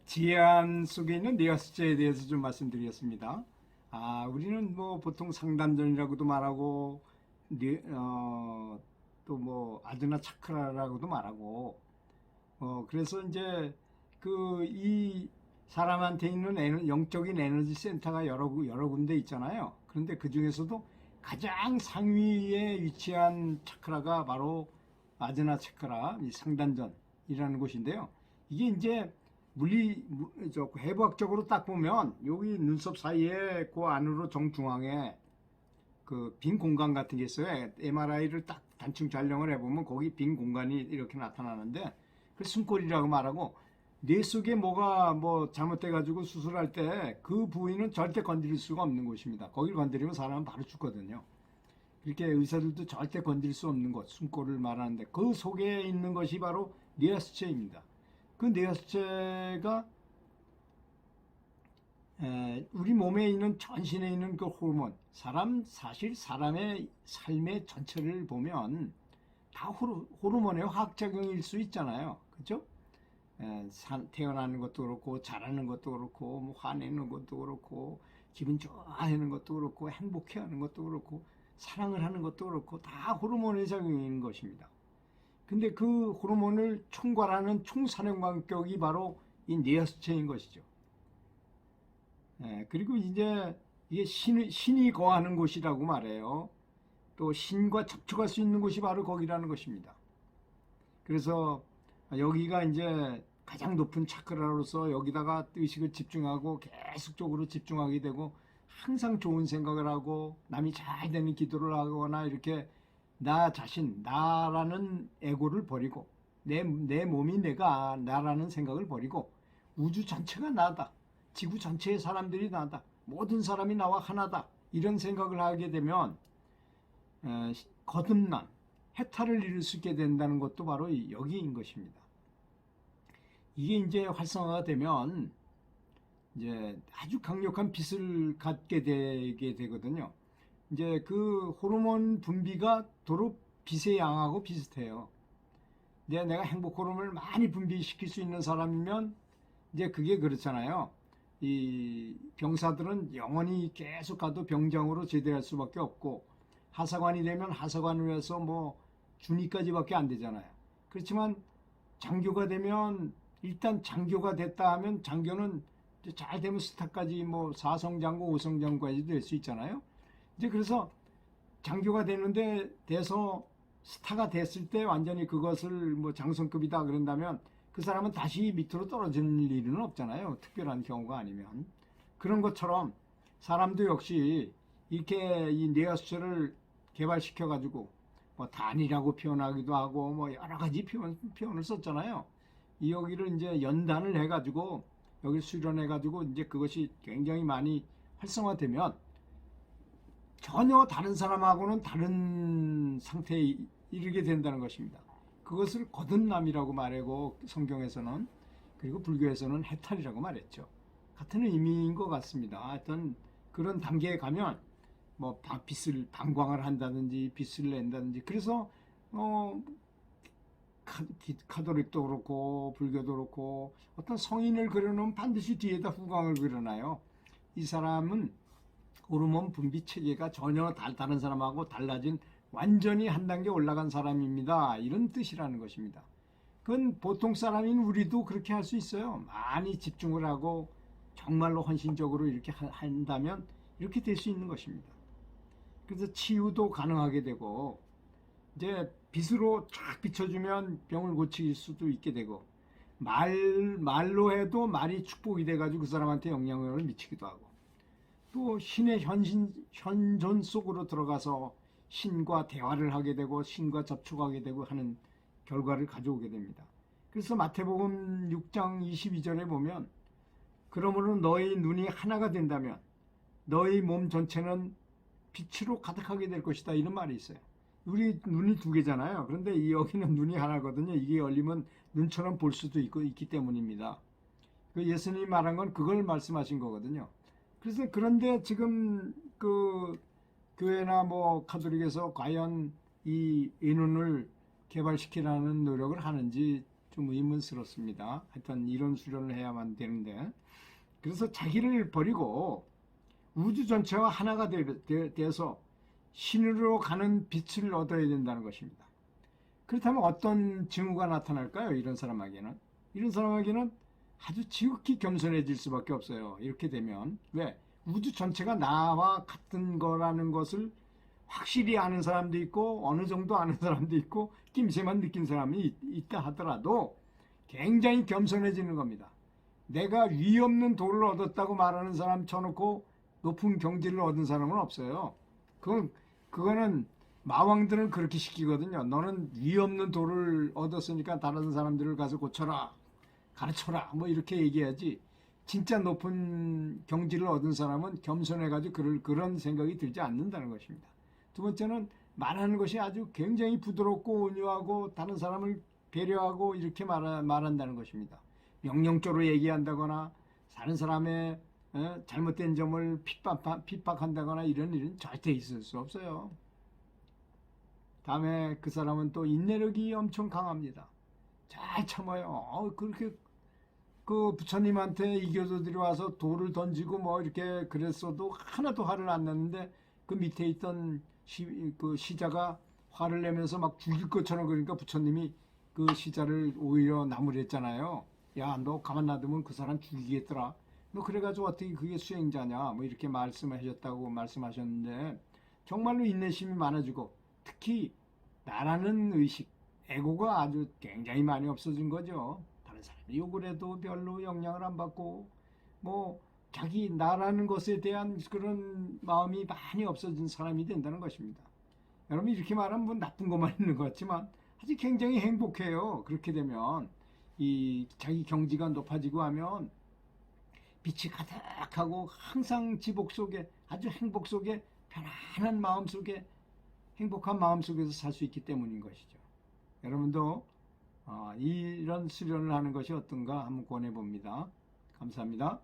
지혜안 속에 있는 뉘앙스에 대해서 좀 말씀드리겠습니다. 우리는 뭐 보통 상단전이라고도 말하고, 또 뭐 아드나 차크라라고도 말하고, 그래서 이제 이 사람한테 있는 영적인 에너지 센터가 여러 군데 있잖아요. 그런데 그 중에서도 가장 상위에 위치한 차크라가 바로 아드나 차크라, 이 상단전이라는 곳인데요. 이게 이제 해부학적으로 딱 보면 여기 눈썹 사이에 그 안으로 정중앙에 그 빈 공간 같은 게 있어요. MRI를 딱 단층 촬영을 해보면 거기 빈 공간이 이렇게 나타나는데 그 숨골이라고 말하고, 뇌 속에 뭐가 뭐 잘못돼가지고 수술할 때 그 부위는 절대 건드릴 수가 없는 곳입니다. 거기를 건드리면 사람은 바로 죽거든요. 이렇게 의사들도 절대 건드릴 수 없는 곳, 숨골을 말하는데 그 속에 있는 것이 바로 뇌하수체입니다. 그 뇌하수체가 우리 몸에 있는 전신에 있는 그 호르몬, 사실 사람의 삶의 전체를 보면 다 호르몬의 화학작용일 수 있잖아요. 그죠? 태어나는 것도 그렇고, 자라는 것도 그렇고, 뭐 화내는 것도 그렇고, 기분 좋아하는 것도 그렇고, 행복해하는 것도 그렇고, 사랑을 하는 것도 그렇고, 다 호르몬의 작용인 것입니다. 근데 그 호르몬을 총괄하는 총사령관격이 바로 이 뇌하수체인 것이죠. 그리고 이제 이게 신이 거하는 곳이라고 말해요. 또 신과 접촉할 수 있는 곳이 바로 거기라는 것입니다. 그래서 여기가 이제 가장 높은 차크라로서 여기다가 의식을 집중하고 계속적으로 집중하게 되고, 항상 좋은 생각을 하고 남이 잘 되는 기도를 하거나 이렇게 나 자신, 나라는 에고를 버리고 내 몸이 나라는 생각을 버리고 우주 전체가 나다, 지구 전체의 사람들이 나다, 모든 사람이 나와 하나다, 이런 생각을 하게 되면 거듭남, 해탈을 이룰 수 있게 된다는 것도 바로 여기인 것입니다. 이게 이제 활성화가 되면 이제 아주 강력한 빛을 갖게 되게 되거든요. 이제 그 호르몬 분비가 도로 빛의 양하고 비슷해요. 이제 내가 행복 호르몬을 많이 분비시킬 수 있는 사람이면 이제 그게 그렇잖아요. 이 병사들은 영원히 계속 가도 병장으로 제대할 수밖에 없고, 하사관이 되면 하사관을 해서 뭐 준위까지밖에 안 되잖아요. 그렇지만 장교가 되면, 일단 장교가 됐다 하면 장교는 잘 되면 스타까지 뭐 4성장고 5성장까지 될 수 있잖아요. 이제 그래서 장교가 돼서 스타가 됐을 때 완전히 그것을 뭐 장성급이다 그런다면 그 사람은 다시 밑으로 떨어지는 일은 없잖아요. 특별한 경우가 아니면. 그런 것처럼 사람도 역시 이렇게 이 뇌하수체를 개발시켜 가지고 뭐 단이라고 표현하기도 하고 뭐 여러 가지 표현을 썼잖아요. 여기를 이제 연단을 해 가지고 여기 수련해 가지고 이제 그것이 굉장히 많이 활성화되면 전혀 다른 사람하고는 다른 상태에 이르게 된다는 것입니다. 그것을 거듭남이라고 말하고 성경에서는, 그리고 불교에서는 해탈이라고 말했죠. 같은 의미인 것 같습니다. 하여튼 그런 단계에 가면 뭐 빛을 방광을 한다든지 빛을 낸다든지, 그래서 카톨릭도 그렇고 불교도 그렇고 어떤 성인을 그려놓으면 반드시 뒤에다 후광을 그려놔요. 이 사람은 호르몬 분비 체계가 전혀 다른 사람하고 달라진, 완전히 한 단계 올라간 사람입니다, 이런 뜻이라는 것입니다. 그건 보통 사람인 우리도 그렇게 할 수 있어요. 많이 집중을 하고 정말로 헌신적으로 이렇게 한다면 이렇게 될 수 있는 것입니다. 그래서 치유도 가능하게 되고, 이제 빛으로 쫙 비춰주면 병을 고칠 수도 있게 되고, 말로 해도 말이 축복이 돼가지고 그 사람한테 영향을 미치기도 하고, 또 신의 현존 속으로 들어가서 신과 대화를 하게 되고 신과 접촉하게 되고 하는 결과를 가져오게 됩니다. 그래서 마태복음 6장 22절에 보면, 그러므로 너희 눈이 하나가 된다면 너희 몸 전체는 빛으로 가득하게 될 것이다, 이런 말이 있어요. 우리 눈이 두 개잖아요. 그런데 여기는 눈이 하나거든요. 이게 열리면 눈처럼 볼 수도 있기 때문입니다. 그 예수님이 말한 건 그걸 말씀하신 거거든요. 그래서 그런데 지금 그 교회나 뭐 카톨릭에서 과연 이 의논을 개발시키라는 노력을 하는지 좀 의문스럽습니다. 하여튼 이런 수련을 해야만 되는데, 그래서 자기를 버리고 우주 전체와 하나가 돼서 신으로 가는 빛을 얻어야 된다는 것입니다. 그렇다면 어떤 징후가 나타날까요? 이런 사람에게는. 이런 사람에게는 아주 지극히 겸손해질 수밖에 없어요. 이렇게 되면. 왜? 우주 전체가 나와 같은 거라는 것을 확실히 아는 사람도 있고 어느 정도 아는 사람도 있고 낌새만 느낀 사람이 있다 하더라도 굉장히 겸손해지는 겁니다. 내가 위 없는 도를 얻었다고 말하는 사람 쳐놓고 높은 경지를 얻은 사람은 없어요. 그거는 마왕들은 그렇게 시키거든요. 너는 위 없는 도를 얻었으니까 다른 사람들을 가서 고쳐라, 가르쳐라, 뭐 이렇게 얘기하지. 진짜 높은 경지를 얻은 사람은 겸손해가지고 그런 생각이 들지 않는다는 것입니다. 두 번째는 말하는 것이 아주 굉장히 부드럽고 온유하고 다른 사람을 배려하고 이렇게 말한다는 것입니다. 명령조로 얘기한다거나 다른 사람의 잘못된 점을 핍박한다거나 이런 일은 절대 있을 수 없어요. 다음에 그 사람은 또 인내력이 엄청 강합니다. 잘 참아요. 그렇게 그 부처님한테 이교도들이 와서 돌을 던지고 뭐 이렇게 그랬어도 하나도 화를 안 냈는데 그 밑에 있던 그 시자가 화를 내면서 막 죽일 것처럼 그러니까 부처님이 그 시자를 오히려 나무랬잖아요. 야, 너 가만 놔두면 그 사람 죽이겠더라. 너 그래가지고 어떻게 그게 수행자냐? 뭐 이렇게 말씀하셨다고 말씀하셨는데 정말로 인내심이 많아지고 특히 나라는 의식, 에고가 아주 굉장히 많이 없어진 거죠. 다른 사람이 욕을 해도 별로 영향을 안 받고 뭐 자기 나라는 것에 대한 그런 마음이 많이 없어진 사람이 된다는 것입니다. 여러분 이렇게 말하면 뭐 나쁜 것만 있는 것 같지만 아주 굉장히 행복해요. 그렇게 되면 이 자기 경지가 높아지고 하면 빛이 가득하고 항상 지복 속에 아주 행복 속에 편안한 마음 속에 행복한 마음 속에서 살 수 있기 때문인 것이죠. 여러분도 이런 수련을 하는 것이 어떤가 한번 권해봅니다. 감사합니다.